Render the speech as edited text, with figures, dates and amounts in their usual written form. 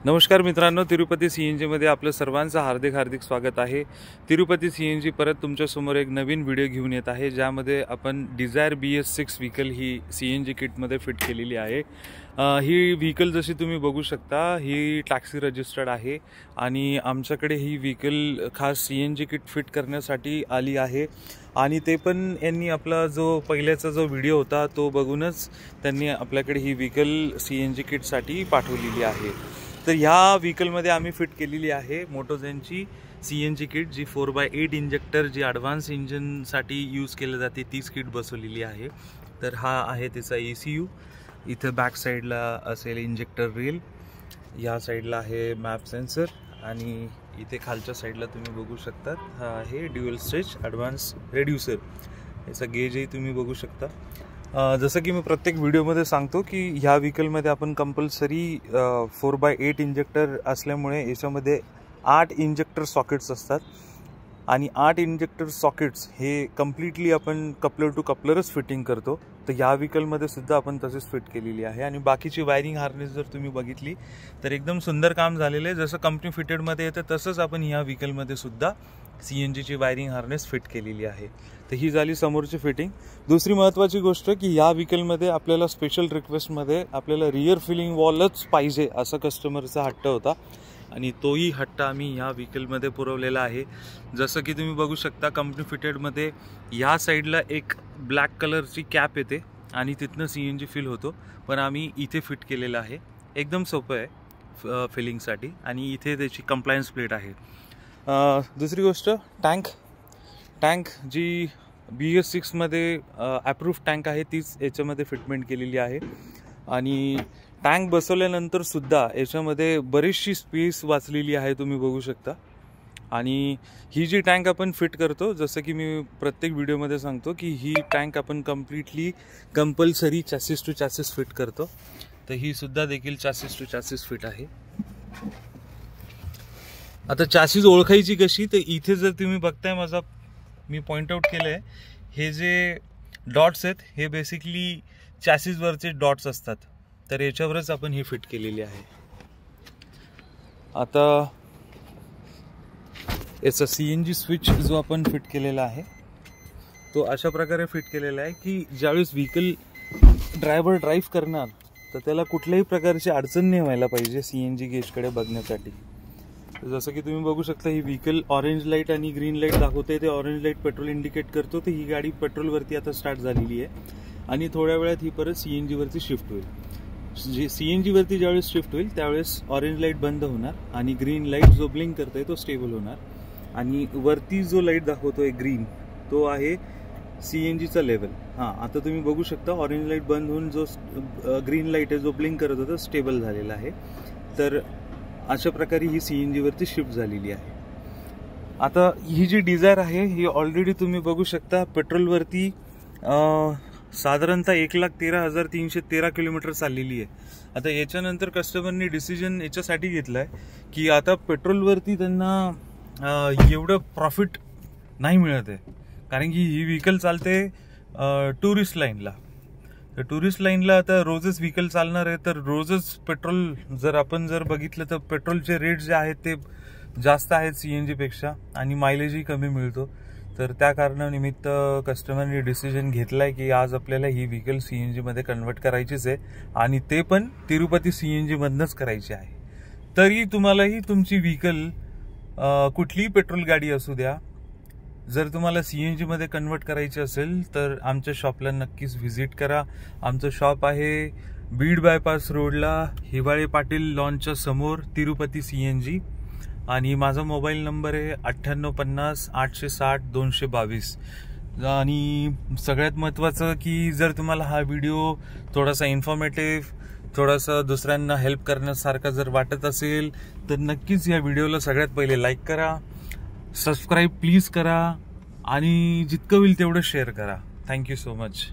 नमस्कार मित्रांनो, तिरुपती CNG मध्ये आपलं सर्वांचं हार्दिक स्वागत आहे। तिरुपती CNG परत तुमच्यासमोर एक नवीन व्हिडिओ घेऊन येत आहे, ज्यामध्ये आपण डिझायर BS6 व्हीकल ही CNG किटमध्ये फिट केलेली आहे। ही व्हीकल जशी तुम्ही बघू शकता, ही टॅक्सी रजिस्टर्ड आहे आणि आमच्याकडे ही व्हीकल खास CNG किट फिट करण्यासाठी आली आहे। आणि ते पण यांनी आपला जो पहिल्याचा जो व्हिडिओ होता तो बघूनच त्यांनी आपल्याकडे ही व्हीकल CNG किटसाठी पाठवलेली आहे। तर ह्या व्हीकलमध्ये आम्ही फिट केलेली आहे मोटोजेनची CNG किट, जी 4x8 इंजेक्टर जी ॲडव्हान्स इंजिनसाठी यूज केली जाते तीच किट बसवलेली आहे। तर हा आहे त्याचा ECU। इथं बॅक साईडला असेल इंजेक्टर रेल, या साईडला आहे मॅप सेन्सर आणि इथे खालच्या साईडला तुम्ही बघू शकता हा आहे ड्युअल स्टेज ॲडव्हान्स रेड्युसर। याचा गेजही तुम्ही बघू शकता। जसं की मी प्रत्येक व्हिडिओमध्ये सांगतो की ह्या व्हीकलमध्ये आपण कंपल्सरी 4x8 इंजेक्टर असल्यामुळे याच्यामध्ये 8 इंजेक्टर सॉकेट्स असतात आणि 8 इंजेक्टर सॉकेट्स हे कम्प्लिटली आपण कपलर टू कपलरच फिटिंग करतो। तर ह्या व्हीकलमध्ये सुद्धा आपण तसेच फिट केलेली आहे आणि बाकीची वायरिंग हार्नेस जर तुम्ही बघितली तर एकदम सुंदर काम झालेलं आहे। जसं कंपनी फिटेडमध्ये येतं तसंच आपण ह्या व्हीकलमध्ये सुद्धा CNGची वायरिंग हार्नेस फिट केलेली आहे। तर ही झाली समोरची फिटिंग। दुसरी महत्त्वाची गोष्ट की या व्हीकलमध्ये आपल्याला स्पेशल रिक्वेस्टमध्ये आपल्याला रिअर फिलिंग वॉलच पाहिजे असा कस्टमरचा हट्ट होता आणि तोही हट्ट आम्ही ह्या व्हीकलमध्ये पुरवलेला आहे। जसं की तुम्ही बघू शकता कंपनी फिटेडमध्ये या साईडला एक ब्लॅक कलरची कॅप येते आणि तिथनं CNG फिल होतो, पण आम्ही इथे फिट केलेलं आहे। एकदम सोपं आहे फिलिंगसाठी आणि इथे त्याची कंप्लायन्स प्लेट आहे। दुसरी गोष्ट टँक जी BS6 मध्ये अप्रूव्ड टँक आहे तीच याच्यामध्ये फिटमेंट केलेली आहे आणि टँक बसवल्यानंतर सुद्धा याच्यामध्ये बरीचशी स्पेस वाचलेली आहे, तुम्ही बघू शकता। आणि ही जी टँक आपण फिट करतो, जसं की मी प्रत्येक व्हिडिओमध्ये सांगतो की ही टँक आपण completely compulsory chassis to chassis fit करतो। तर ही सुद्धा देखील चॅसिस टू चॅसिस फिट आहे। आता चॅसिस ओळखायची कशी, तर इथे जर तुम्ही बघताय माझा मी पॉइंट आउट केलं आहे, हे जे डॉट्स आहेत हे बेसिकली चॅसिसवरचे डॉट्स असतात। तर याच्यावरच आपण ही फिट केलेली आहे। आता याचा CNG स्विच जो आपण फिट केलेला आहे तो अशा प्रकारे फिट केलेला आहे की ज्यावेळेस व्हीकल ड्रायव्हर ड्राईव्ह करणार तर त्याला कुठल्याही प्रकारची अडचण नाही व्हायला पाहिजे CNG गेजकडे बघण्यासाठी। जसं की तुम्ही बघू शकता ही व्हीकल ऑरेंज लाईट आणि ग्रीन लाईट दाखवते, ते ऑरेंज लाईट पेट्रोल इंडिकेट करतो। तर ही गाडी पेट्रोलवरती आता स्टार्ट झालेली आहे आणि थोड्या वेळात ही परत CNG वरती शिफ्ट होईल। जे CNG वरती ज्यावेळेस शिफ्ट होईल त्यावेळेस ऑरेंज लाईट बंद होणार आणि ग्रीन लाईट जो ब्लिंक करतोय तो स्टेबल होणार आणि वरती जो लाईट दाखवतोय ग्रीन तो आहे CNGचा लेवल। आता तुम्ही बघू शकता ऑरेंज लाईट बंद होऊन जो ग्रीन लाईट आहे जो ब्लिंक करत होता स्टेबल झालेला आहे। तर अशा प्रकारे ही CNG वरती शिफ्ट झालेली आहे। आता ही जी डिझायर आहे ही ऑलरेडी तुम्ही बघू शकता पेट्रोलवरती साधारणतः 1,13,313 किलोमीटर चाललेली आहे। आता याच्यानंतर कस्टमरनी डिसिजन याच्यासाठी घेतलाय की आता पेट्रोलवरती त्यांना एवढं प्रॉफिट नाही मिळत आहे, कारण की ही व्हीकल चालते टुरिस्ट लाईनला। तर टुरिस्ट लाईनला आता रोजच व्हीकल चालणार आहे, तर रोजच पेट्रोल जर आपण बघितलं तर पेट्रोलचे रेट जे आहेत ते जास्त आहेत CNG पेक्षा आणि मायलेजही कमी मिळतो। तर त्या कारणानिमित्त कस्टमरने डिसिजन घेतलाय की आज आपल्याला ही व्हीकल CNG मध्ये कन्वर्ट करायचीच आहे आणि ते पण तिरुपती CNG मधनच करायची आहे। तरी तुम्हालाही तुमची व्हीकल कुठलीही पेट्रोल गाडी असू द्या, जर तुम्हाला CNG मध्ये कन्वर्ट करायची असेल तर आमच्या शॉपला नक्कीच व्हिजिट करा। आमचं शॉप आहे बीड बायपास रोडला हिवाळे पाटील लॉनच्या समोर तिरुपती CNG आणि माझा मोबाईल नंबर आहे 9850 860 222। आणि सगळ्यात महत्त्वाचं की जर तुम्हाला हा व्हिडिओ थोडासा इन्फॉर्मेटिव्ह, थोडासा दुसऱ्यांना हेल्प करण्यासारखा जर वाटत असेल तर नक्कीच या व्हिडिओला सगळ्यात पहिले लाईक करा, सबस्क्राईब प्लीज करा आणि जितकं होईल तेवढं शेअर करा। Thank you so much.